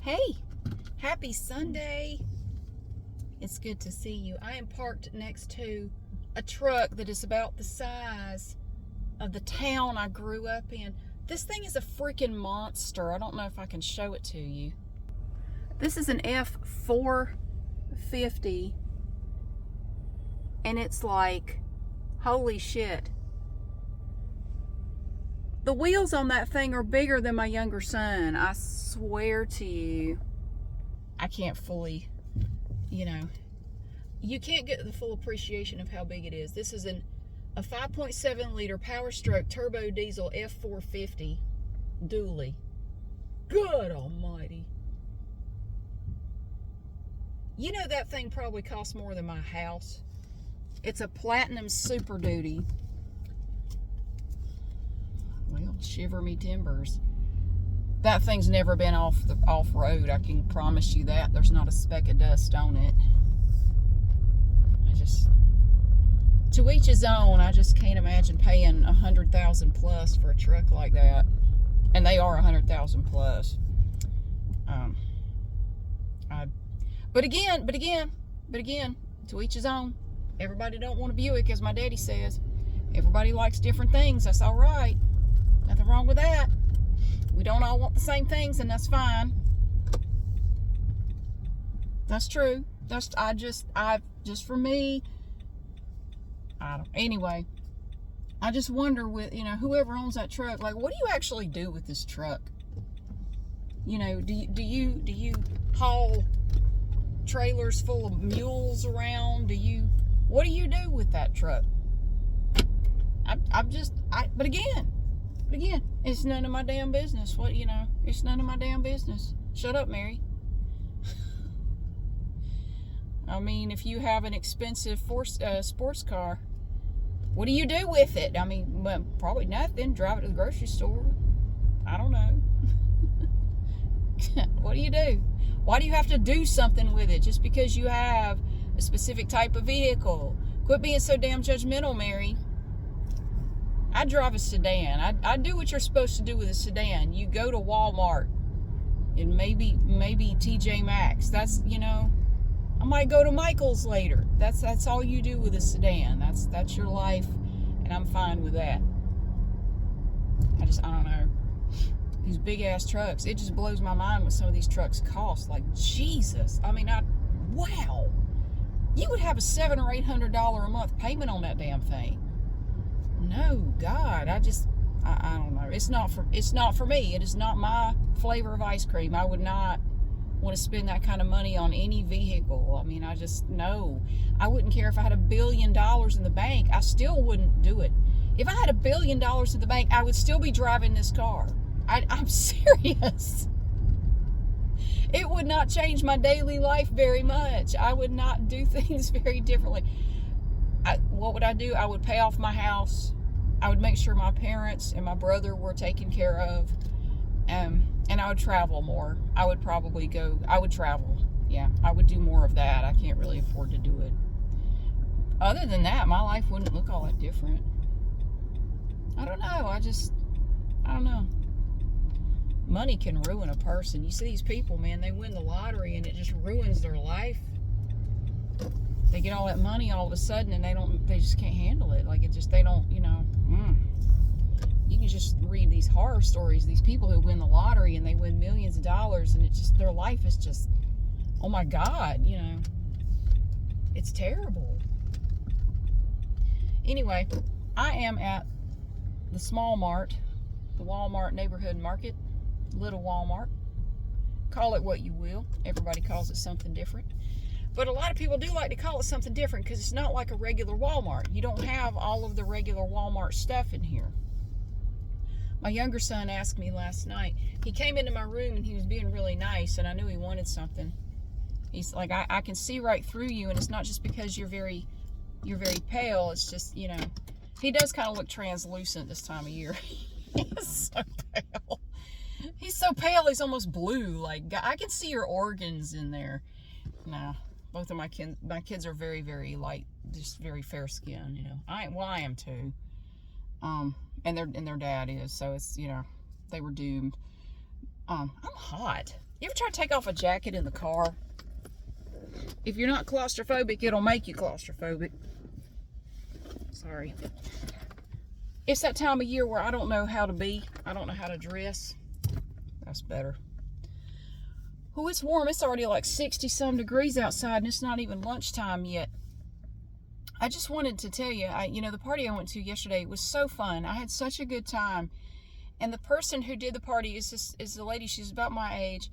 Hey, happy Sunday. It's good to see you. I am parked next to a truck that is about the size of the town I grew up in. This thing is a freaking monster. I don't know if I can show it to you. This is an F450, and it's like, holy shit. The wheels on that thing are bigger than my younger son. I swear to you. I can't fully, you can't get the full appreciation of how big it is. This is a 5.7 liter Power Stroke turbo diesel F450 dually. Good almighty. You know that thing probably costs more than my house. It's a platinum Super Duty. Well, shiver me timbers. That thing's never been off-road. I can promise you that. There's not a speck of dust on it. To each his own. I just can't imagine paying $100,000 plus for a truck like that. And they are $100,000 plus. But again, to each his own. Everybody don't want a Buick, as my daddy says. Everybody likes different things. That's all right. Nothing wrong with that. We don't all want the same things, and that's fine. That's true. For me, anyway, I just wonder with, whoever owns that truck, like, what do you actually do with this truck? Do you haul trailers full of mules around? What do you do with that truck? But again, it's none of my damn business. It's none of my damn business. Shut up, Mary. I mean, if you have an expensive sports car, what do you do with it? I mean, well, probably nothing. Drive it to the grocery store. I don't know. What do you do? Why do you have to do something with it just because you have a specific type of vehicle? Quit being so damn judgmental, Mary. I drive a sedan. I do what you're supposed to do with a sedan. You go to Walmart and maybe TJ Maxx. That's, I might go to Michael's later. That's all you do with a sedan. That's your life, and I'm fine with that. I don't know. These big ass trucks, it just blows my mind what some of these trucks cost. Like, Jesus. I mean, wow. You would have a $700 or $800 a month payment on that damn thing. No, God, I don't know. It's not for me. It is not my flavor of ice cream. I would not want to spend that kind of money on any vehicle. I mean, no. I wouldn't care if I had $1 billion in the bank. I still wouldn't do it. If I had $1 billion in the bank, I would still be driving this car. I'm serious. It would not change my daily life very much. I would not do things very differently. What would I do? I would pay off my house. I would make sure my parents and my brother were taken care of. And I would travel more. I would travel. Yeah, I would do more of that. I can't really afford to do it. Other than that, my life wouldn't look all that different. I don't know. I don't know. Money can ruin a person. You see these people, man, they win the lottery and it just ruins their life. They get all that money all of a sudden and they just can't handle it. Like, they don't, You can just read these horror stories, these people who win the lottery and they win millions of dollars, and their life is just, oh my God, it's terrible. Anyway, I am at the small mart, the Walmart neighborhood market, little Walmart. Call it what you will. Everybody calls it something different. But a lot of people do like to call it something different because it's not like a regular Walmart. You don't have all of the regular Walmart stuff in here. My younger son asked me last night. He came into my room and he was being really nice, and I knew he wanted something. He's like, I can see right through you, and it's not just because you're very pale. It's just, he does kind of look translucent this time of year. He's so pale. He's so pale, he's almost blue. Like, I can see your organs in there. No, both of my kids are very, very light, just very fair skin. I am too. And their dad is, so it's, they were doomed. I'm hot. You ever try to take off a jacket in the car? If you're not claustrophobic, it'll make you claustrophobic. Sorry. It's that time of year where I don't know how to be. I don't know how to dress. That's better. Oh, it's warm. It's already like 60-some degrees outside, and it's not even lunchtime yet. I just wanted to tell you, the party I went to yesterday was so fun. I had such a good time. And the person who did the party is the lady. She's about my age.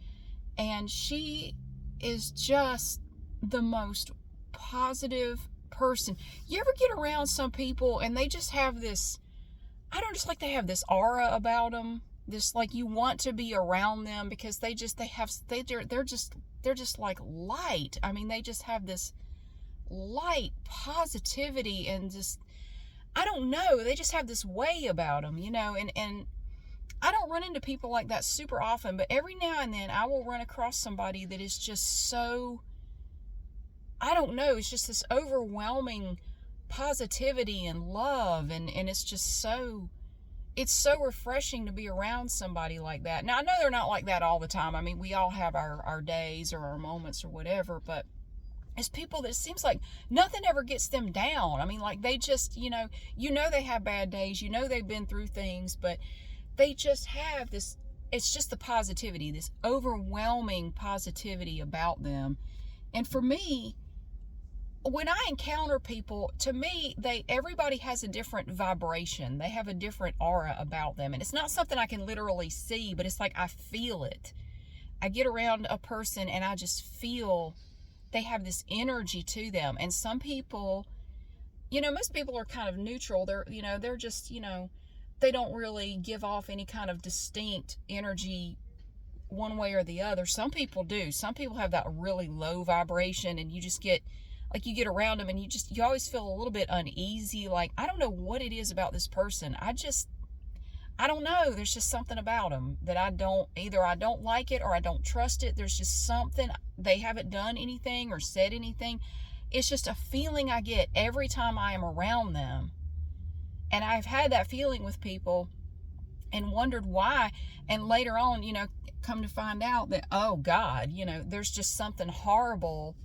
And she is just the most positive person. You ever get around some people and they just have this, they have this aura about them. This, like, you want to be around them because they're just like light. I mean, they just have this light positivity and just, I don't know, they just have this way about them, and I don't run into people like that super often, but every now and then I will run across somebody that is just so, I don't know, it's just this overwhelming positivity and love, and it's just so, it's so refreshing to be around somebody like that. Now, I know they're not like that all the time. I mean, we all have our days or our moments or whatever, but it's people that it seems like nothing ever gets them down. I mean, like, they just, they have bad days, they've been through things, but they just have this, it's just the positivity, this overwhelming positivity about them. And for me, when I encounter people, to me, everybody has a different vibration. They have a different aura about them. And it's not something I can literally see, but it's like I feel it. I get around a person and I just feel they have this energy to them. And some people, most people are kind of neutral. They're just, they don't really give off any kind of distinct energy one way or the other. Some people do. Some people have that really low vibration, and you just get, like, you get around them and you always feel a little bit uneasy. Like, I don't know what it is about this person. I don't know. There's just something about them that either I don't like it or I don't trust it. There's just something. They haven't done anything or said anything. It's just a feeling I get every time I am around them. And I've had that feeling with people and wondered why. And later on, come to find out that, oh God, there's just something horrible.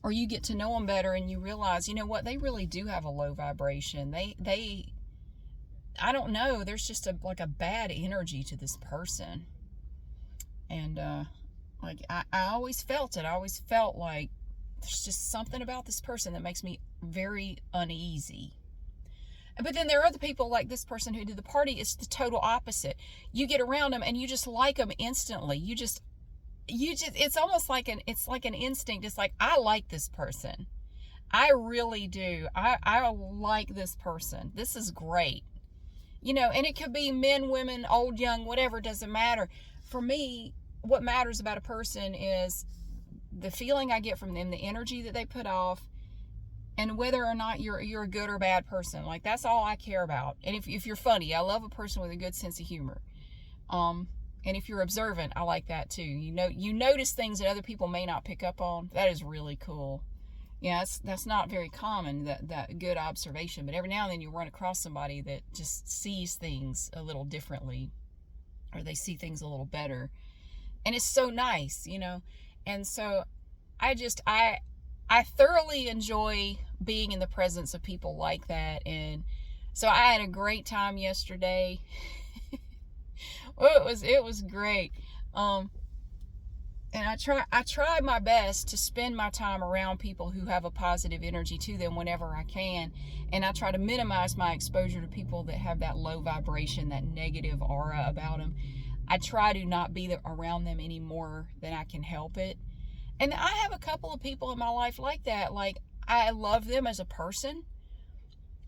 Or you get to know them better and you realize, what, they really do have a low vibration. I don't know, there's just a bad energy to this person. And I always felt it. I always felt like there's just something about this person that makes me very uneasy. But then there are other people, like this person who did the party. It's the total opposite. You get around them and you just like them instantly. It's almost like an instinct. It's like, I like this person. I really do. I like this person. This is great. And it could be men, women, old, young, whatever, doesn't matter. For me, what matters about a person is the feeling I get from them, the energy that they put off, and whether or not you're a good or bad person. Like, that's all I care about. And if you're funny, I love a person with a good sense of humor. And if you're observant, I like that too. You notice things that other people may not pick up on. That is really cool. Yeah, that's not very common, that good observation. But every now and then you run across somebody that just sees things a little differently, or they see things a little better. And it's so nice, And so I thoroughly enjoy being in the presence of people like that. And so I had a great time yesterday. Well, it was great. And I try my best to spend my time around people who have a positive energy to them whenever I can. And I try to minimize my exposure to people that have that low vibration, that negative aura about them. I try to not be around them any more than I can help it. And I have a couple of people in my life like that. Like, I love them as a person,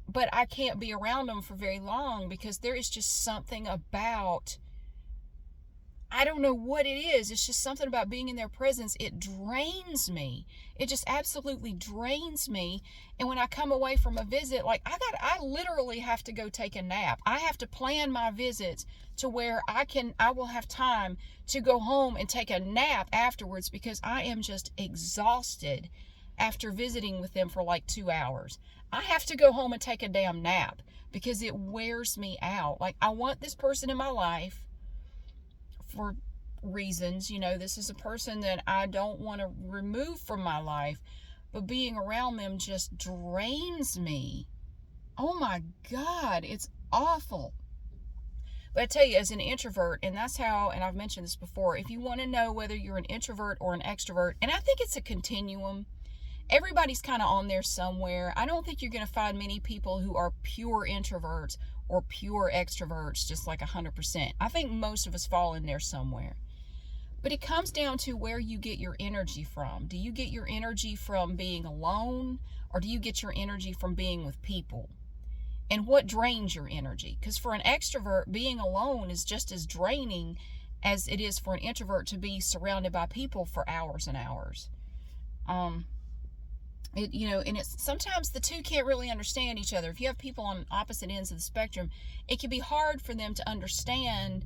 but I can't be around them for very long because there is just something about, I don't know what it is. It's just something about being in their presence. It drains me. It just absolutely drains me. And when I come away from a visit, like, I literally have to go take a nap. I have to plan my visits to where I will have time to go home and take a nap afterwards, because I am just exhausted after visiting with them for like 2 hours. I have to go home and take a damn nap because it wears me out. Like, I want this person in my life for reasons. This is a person that I don't want to remove from my life, but being around them just drains me. Oh my God, it's awful. But I tell you, as an introvert, and that's how, and I've mentioned this before, if you want to know whether you're an introvert or an extrovert, and I think it's a continuum, everybody's kind of on there somewhere. I don't think you're going to find many people who are pure introverts or pure extroverts, just like 100%. I think most of us fall in there somewhere. But it comes down to where you get your energy from. Do you get your energy from being alone, or do you get your energy from being with people? And what drains your energy? Because for an extrovert, being alone is just as draining as it is for an introvert to be surrounded by people for hours and hours. And it's sometimes the two can't really understand each other. If you have people on opposite ends of the spectrum, it can be hard for them to understand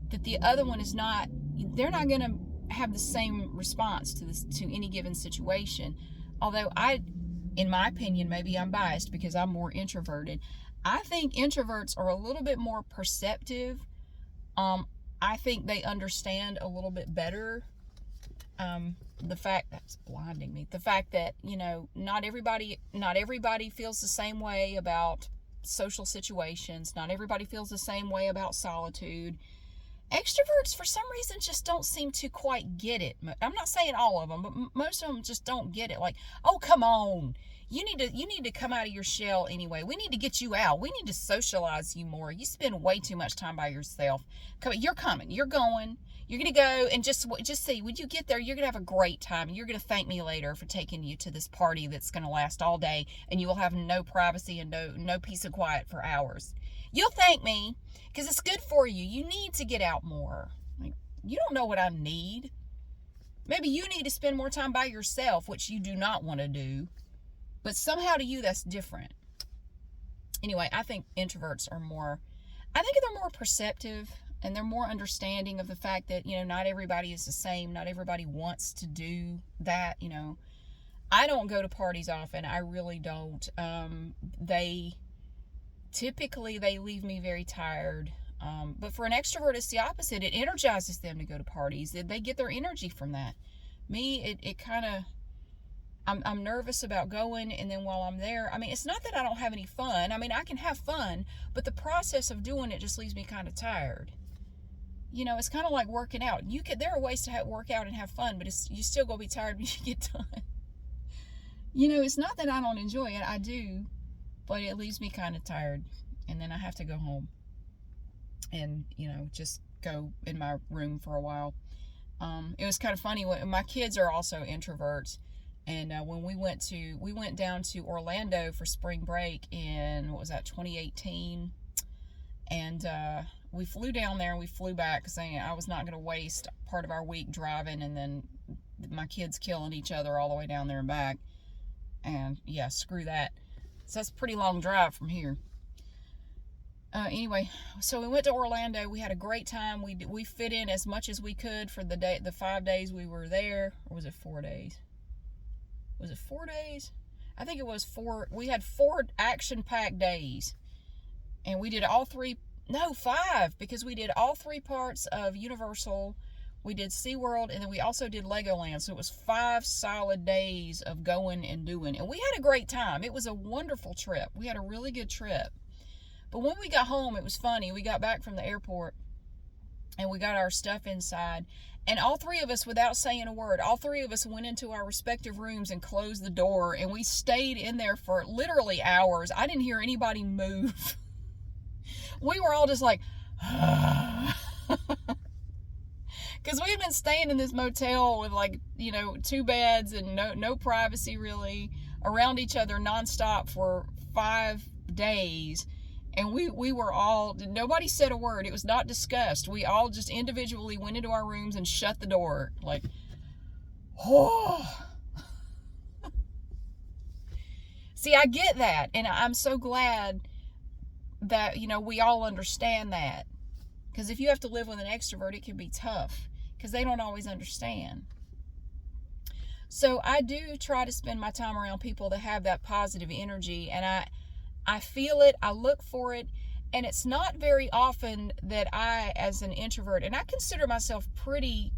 that the other one is not, they're not going to have the same response to any given situation. Although in my opinion, maybe I'm biased because I'm more introverted, I think introverts are a little bit more perceptive. I think they understand a little bit better. The fact that's blinding me. The fact that, not everybody feels the same way about social situations. Not everybody feels the same way about solitude. Extroverts, for some reason, just don't seem to quite get it. I'm not saying all of them, but most of them just don't get it. Like, oh, come on. You need to come out of your shell anyway. We need to get you out. We need to socialize you more. You spend way too much time by yourself. You're coming. You're going. You're going to go, and just see, when you get there, you're going to have a great time. You're going to thank me later for taking you to this party that's going to last all day, and you will have no privacy and no peace and quiet for hours. You'll thank me because it's good for you. You need to get out more. Like, you don't know what I need. Maybe you need to spend more time by yourself, which you do not want to do. But somehow to you, that's different. Anyway, I think introverts are more perceptive, and they're more understanding of the fact that, not everybody is the same. Not everybody wants to do that. I don't go to parties often. I really don't. Typically they leave me very tired. But for an extrovert, it's the opposite. It energizes them to go to parties. They get their energy from that. Me, it kind of, I'm nervous about going, and then while I'm there, it's not that I don't have any fun. I can have fun, but the process of doing it just leaves me kind of tired. It's kind of like working out. There are ways to work out and have fun, but you still gonna be tired when you get done. It's not that I don't enjoy it. I do, but it leaves me kind of tired, and then I have to go home and, just go in my room for a while. It was kind of funny. My kids are also introverts. And when we went down to Orlando for spring break in, 2018. And we flew down there and we flew back, saying I was not going to waste part of our week driving and then my kids killing each other all the way down there and back. And yeah, screw that. So that's a pretty long drive from here. Anyway, so we went to Orlando. We had a great time. We fit in as much as we could for the 5 days we were there. Or was it 4 days? Was it 4 days? I think it was 4. We had 4 action-packed days. And we did 5, because we did all 3 parts of Universal. We did SeaWorld, and then we also did Legoland. So it was 5 solid days of going and doing. And we had a great time. It was a wonderful trip. We had a really good trip. But when we got home, it was funny. We got back from the airport, and we got our stuff inside. And all 3 of us, without saying a word, all 3 of us went into our respective rooms and closed the door. And we stayed in there for literally hours. I didn't hear anybody move. We were all just like, because we had been staying in this motel with 2 beds and no privacy really, around each other nonstop for 5 days. And we were all, nobody said a word. It was not discussed. We all just individually went into our rooms and shut the door. Like, oh. See, I get that. And I'm so glad that, we all understand that. Because if you have to live with an extrovert, it can be tough. Because they don't always understand. So I do try to spend my time around people that have that positive energy. And I feel it, I look for it, And it's not very often that I, as an introvert, and I consider myself pretty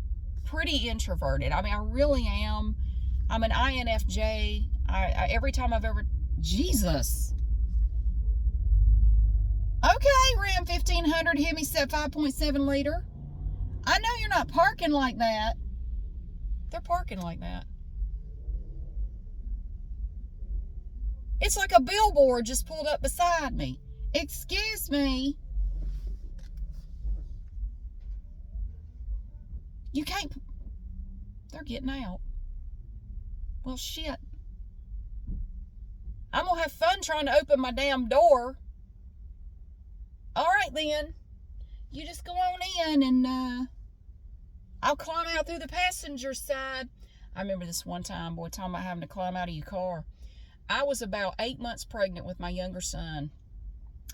introverted. I mean, I really am. I'm an INFJ. Every time I've ever, Jesus. Okay, Ram 1500 Hemi set 5.7 liter. I know you're not parking like that. They're parking like that. It's like a billboard just pulled up beside me. Excuse me. You can't. They're getting out. Well, shit. I'm going to have fun trying to open my damn door. All right, then. You just go on in and I'll climb out through the passenger side. I remember this one time, boy, talking about having to climb out of your car. I was about 8 months pregnant with my younger son.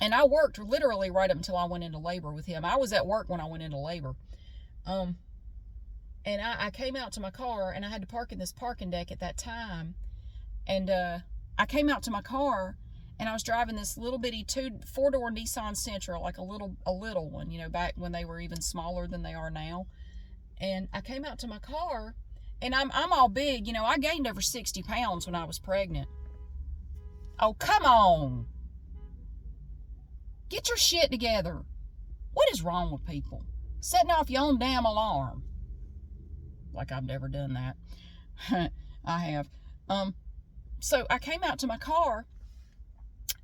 And I worked literally right up until I went into labor with him. I was at work when I went into labor. And I came out to my car, and I had to park in this parking deck at that time. And I came out to my car, and I was driving this little bitty 4-door Nissan Sentra, like a little one, you know, back when they were even smaller than they are now. And I came out to my car, and I'm all big. You know, I gained over 60 pounds when I was pregnant. Oh, come on. Get your shit together. What is wrong with people? Setting off your own damn alarm. Like I've never done that. I have. So I came out to my car,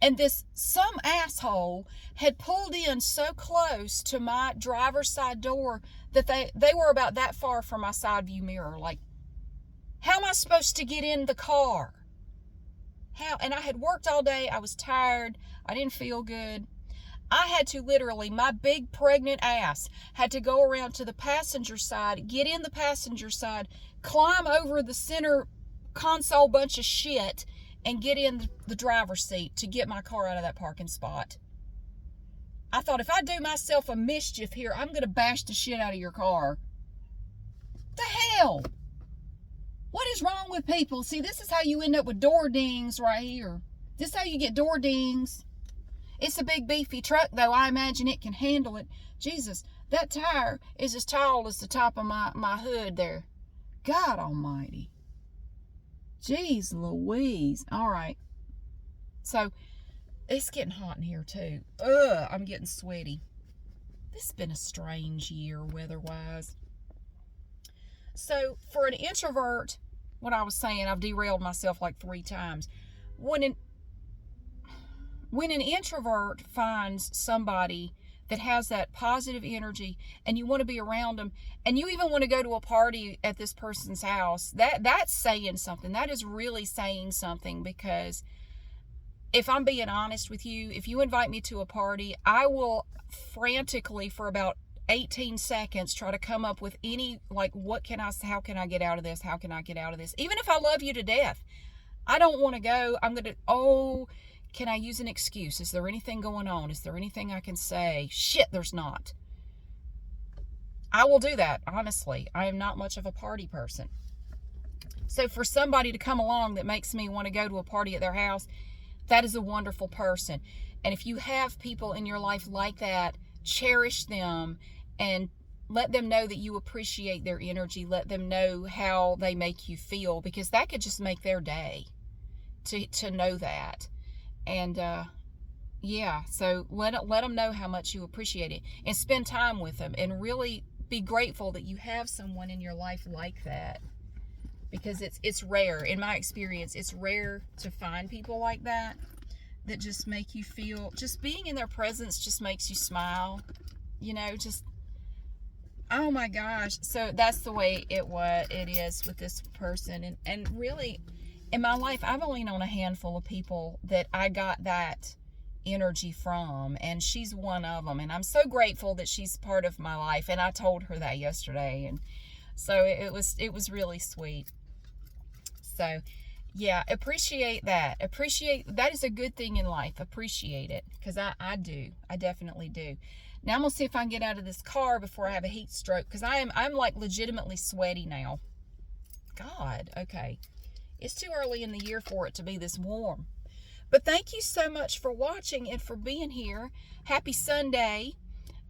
and some asshole had pulled in so close to my driver's side door that they were about that far from my side view mirror. Like, how am I supposed to get in the car? How? And I had worked all day. I was tired. I didn't feel good. I had to literally, my big pregnant ass had to go around to the passenger side, get in the passenger side, climb over the center console bunch of shit, and get in the driver's seat to get my car out of that parking spot. I thought, if I do myself a mischief here, I'm going to bash the shit out of your car. The hell? What is wrong with people? See, this is how you end up with door dings right here. This is how you get door dings. It's a big beefy truck, though. I imagine it can handle it. Jesus, that tire is as tall as the top of my hood there. God almighty. Jeez Louise. All right. So, it's getting hot in here, too. Ugh, I'm getting sweaty. This has been a strange year, weather-wise. So, for an introvert, what I was saying, I've derailed myself like 3 times. When an introvert finds somebody that has that positive energy, and you want to be around them, and you even want to go to a party at this person's house, that's saying something. That is really saying something, because if I'm being honest with you, if you invite me to a party, I will frantically for about 18 seconds try to come up with any, like, how can I get out of this? How can I get out of this? Even if I love you to death, I don't want to go. I'm going to, can I use an excuse? Is there anything going on? Is there anything I can say? Shit, there's not. I will do that, honestly. I am not much of a party person. So for somebody to come along that makes me want to go to a party at their house, that is a wonderful person. And if you have people in your life like that, cherish them and let them know that you appreciate their energy. Let them know how they make you feel, because that could just make their day to know that. And yeah, so let them know how much you appreciate it, and spend time with them, and really be grateful that you have someone in your life like that, because it's rare. In my experience, it's rare to find people like that just make you feel, just being in their presence just makes you smile, you know, just, oh my gosh. So that's the way it is with this person. And really, in my life, I've only known a handful of people that I got that energy from, and she's one of them. And I'm so grateful that she's part of my life. And I told her that yesterday, and so it was really sweet. So yeah, appreciate that. That is a good thing in life. Appreciate it, because I do. I definitely do. Now I'm gonna see if I can get out of this car before I have a heat stroke, because I'm like legitimately sweaty now. God, okay. It's too early in the year for it to be this warm. But thank you so much for watching and for being here. Happy Sunday.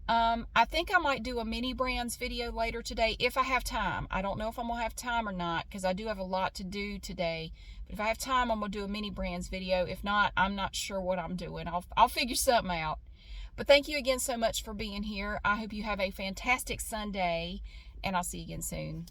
I think I might do a mini brands video later today if I have time. I don't know if I'm going to have time or not because I do have a lot to do today. But if I have time, I'm going to do a mini brands video. If not, I'm not sure what I'm doing. I'll figure something out. But thank you again so much for being here. I hope you have a fantastic Sunday, and I'll see you again soon.